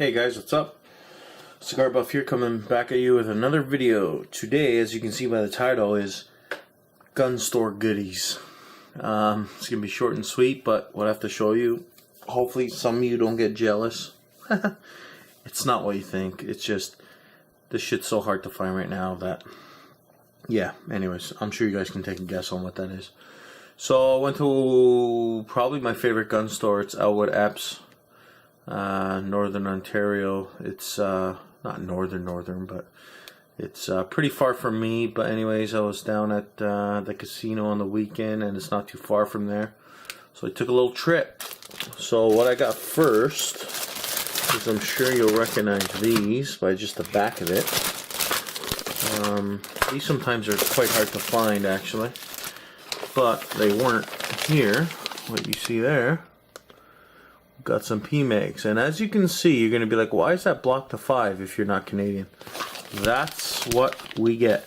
Hey guys, what's up? Cigar Buff here, coming back at you with another video. Today, as you can see by the title, is gun store goodies. It's going to be short and sweet, but what I have to show you, hopefully some of you don't get jealous. It's not what you think. It's just, this shit's so hard to find right now that, yeah, anyways, I'm sure you guys can take a guess on what that is. So I went to probably my favorite gun store. It's Ellwood Epps. Northern Ontario. It's not northern, but it's pretty far from me. But anyways, I was down at the casino on the weekend, and it's not too far from there, so I took a little trip. So what I got first is, I'm sure you'll recognize these by just the back of it. These sometimes are quite hard to find, actually, but they weren't here. What you see there, got some PMags, and as you can see, you're going to be like, why is that blocked to 5 if you're not Canadian? That's what we get.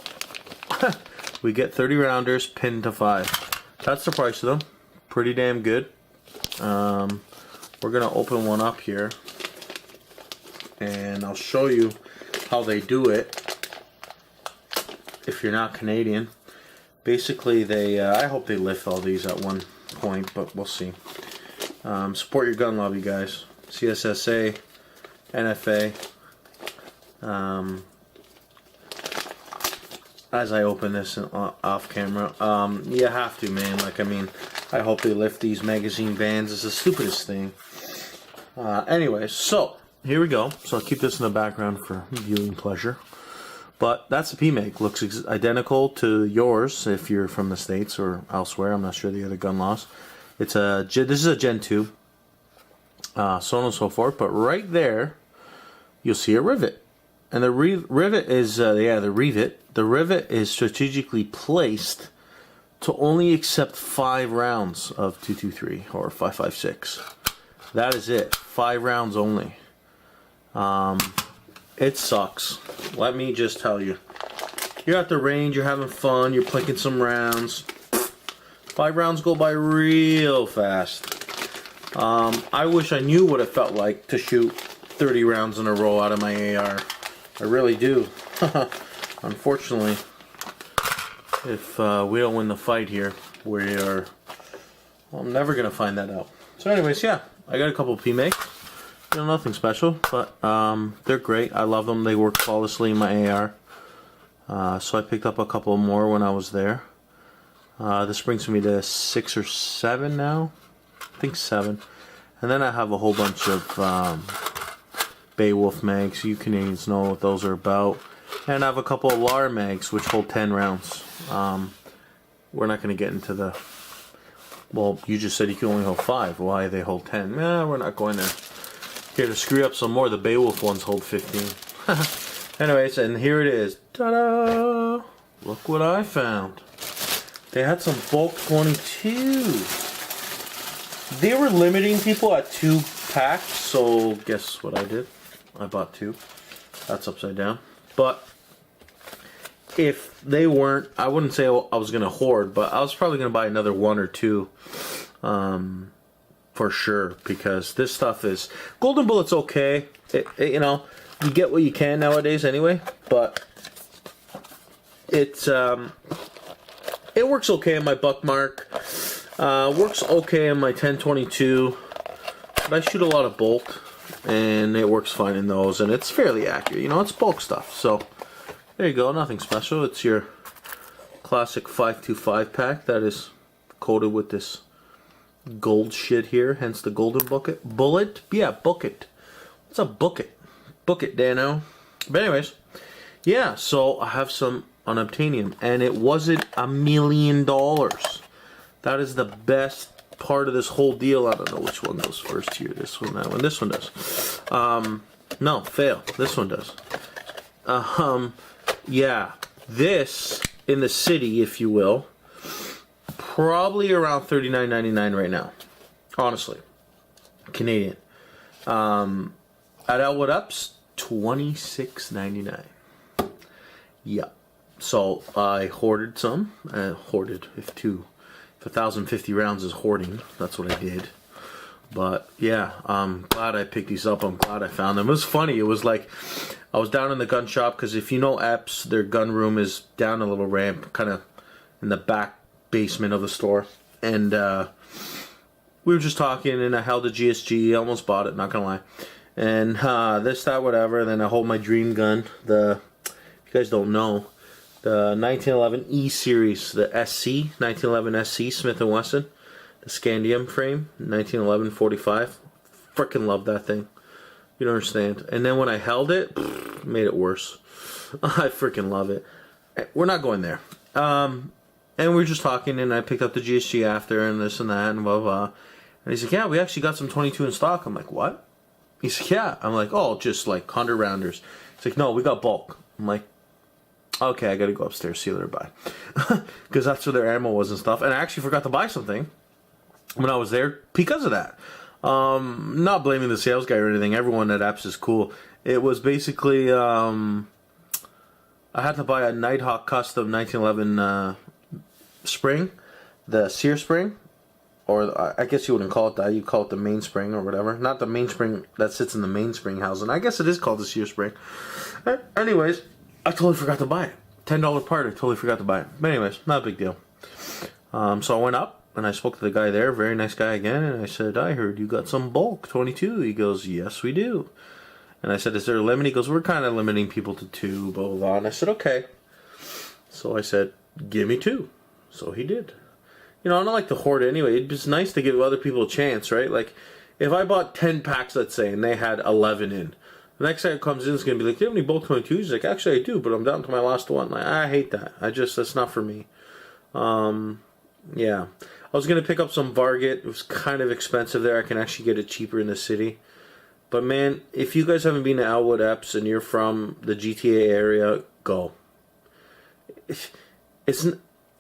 We get 30 rounders pinned to 5. That's the price of them. Pretty damn good. We're going to open one up here, and I'll show you how they do it if you're not Canadian. Basically, they I hope they lift all these at one point, but we'll see. Support your gun lobby, guys. CSSA, NFA. As I open this off camera, you have to, man. Like, I mean, I hope they lift these magazine bans. It's the stupidest thing. Anyways, so here we go. So I'll keep this in the background for viewing pleasure. But that's a PMag. Looks identical to yours if you're from the States or elsewhere. I'm not sure the other gun laws. It's this is a Gen 2, so on and so forth. But right there, you'll see a rivet, and the rivet is the rivet is strategically placed to only accept 5 rounds of 223 or 5.56. That is it, 5 rounds only. It sucks. Let me just tell you. You're at the range, you're having fun, you're picking some rounds. 5 rounds go by real fast. I wish I knew what it felt like to shoot 30 rounds in a row out of my AR. I really do. Unfortunately, if we don't win the fight here, I'm never going to find that out. So anyways, yeah, I got a couple of PMags. You know, nothing special, but they're great. I love them. They work flawlessly in my AR. So I picked up a couple more when I was there. This brings me to 6 or 7 now. I think 7. And then I have a whole bunch of Beowulf mags. You Canadians know what those are about. And I have a couple of LAR mags which hold 10 rounds. We're not going to get into the... Well, you just said you can only hold 5. Why they hold 10? Nah, we're not going there. Here to screw up some more, the Beowulf ones hold 15. Anyways, and here it is. Ta-da! Look what I found. They had some bulk 22. They were limiting people at 2 packs, so guess what I did? I bought 2. That's upside down. But if they weren't, I wouldn't say I was going to hoard, but I was probably going to buy another 1 or 2 for sure, because this stuff is... Golden Bullet's okay. You know, you get what you can nowadays anyway, but it's... it works okay in my Buckmark. Works okay in my 1022. But I shoot a lot of bulk, and it works fine in those, and it's fairly accurate. You know, it's bulk stuff. So there you go. Nothing special. It's your classic 5.25 pack that is coated with this gold shit here. Hence the golden bullet. Yeah, book it. What's a book it? Book it, Dano. But anyways, yeah. So I have some unobtainium, and it wasn't $1 million. That is the best part of this whole deal. I don't know which one goes first here. This one, that one. This one does. No, fail. This one does. Yeah, this in the city, if you will, probably around $39.99 right now. Honestly, Canadian. At Ellwood Epps, $26.99. Yeah. So I hoarded some. Hoarded, if 1,050 rounds is hoarding, that's what I did. But yeah, I'm glad I picked these up. I'm glad I found them. It was funny. It was like I was down in the gun shop, because if you know Epps, their gun room is down a little ramp, kind of in the back basement of the store. And we were just talking, and I held a GSG. I almost bought it, not gonna lie. And this, that, whatever. Then I hold my dream gun. If you guys don't know, the 1911 E series, the SC 1911 SC Smith & Wesson, the Scandium frame, 1911 45. Freaking love that thing. You don't understand. And then when I held it, made it worse. I freaking love it. We're not going there. And we were just talking, and I picked up the GSG after, and this and that, and blah, blah. And he's like, yeah, we actually got some 22 in stock. I'm like, what? He's like, yeah. I'm like, oh, just like 100 rounders. He's like, no, we got bulk. I'm like, okay, I gotta go upstairs, see you later, bye. Because that's where their ammo was and stuff. And I actually forgot to buy something when I was there because of that. Not blaming the sales guy or anything. Everyone at Epps is cool. It was basically, I had to buy a Nighthawk Custom 1911 spring, the sear spring, or I guess you wouldn't call it that. You call it the mainspring or whatever. Not the mainspring that sits in the mainspring housing. I guess it is called the sear spring. Anyways, I totally forgot to buy it. $10 part. I totally forgot to buy it. But anyways, not a big deal. So I went up and I spoke to the guy there. Very nice guy again. And I said, I heard you got some bulk 22. He goes, yes, we do. And I said, is there a limit? He goes, we're kind of limiting people to 2, blah, blah, blah. And I said, okay. So I said, give me 2. So he did. You know, I don't like to hoard it anyway. It's just nice to give other people a chance, right? Like, if I bought 10 packs, let's say, and they had 11 in, the next guy who comes in is going to be like, do you have any bulk 22s? He's like, actually, I do, but I'm down to my last one. Like, I hate that. That's not for me. Yeah. I was going to pick up some Varget. It was kind of expensive there. I can actually get it cheaper in the city. But, man, if you guys haven't been to Ellwood Epps and you're from the GTA area, go. It's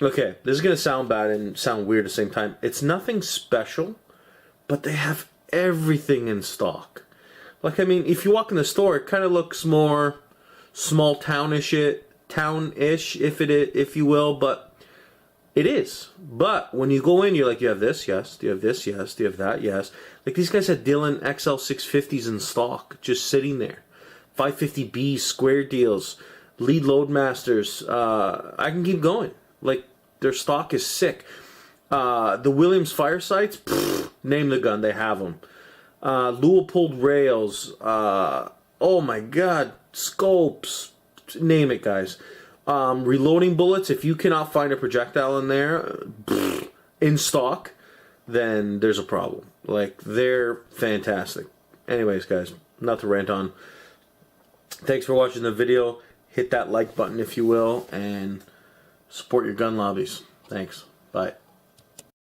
okay, this is going to sound bad and sound weird at the same time. It's nothing special, but they have everything in stock. Like, I mean, if you walk in the store, it kind of looks more small townish, if you will, but it is. But when you go in, you're like, you have this, yes. Do you have this, yes. Do you have that, yes. Like, these guys had Dillon XL 650s in stock, just sitting there. 550B square deals, lead Loadmasters. I can keep going. Like, their stock is sick. The Williams Firesights, name the gun, they have them. Leupold rails, oh my god, scopes, name it, guys. Reloading bullets, if you cannot find a projectile in there, in stock, then there's a problem. Like, they're fantastic. Anyways, guys, not to rant on. Thanks for watching the video. Hit that like button if you will, and support your gun lobbies. Thanks. Bye.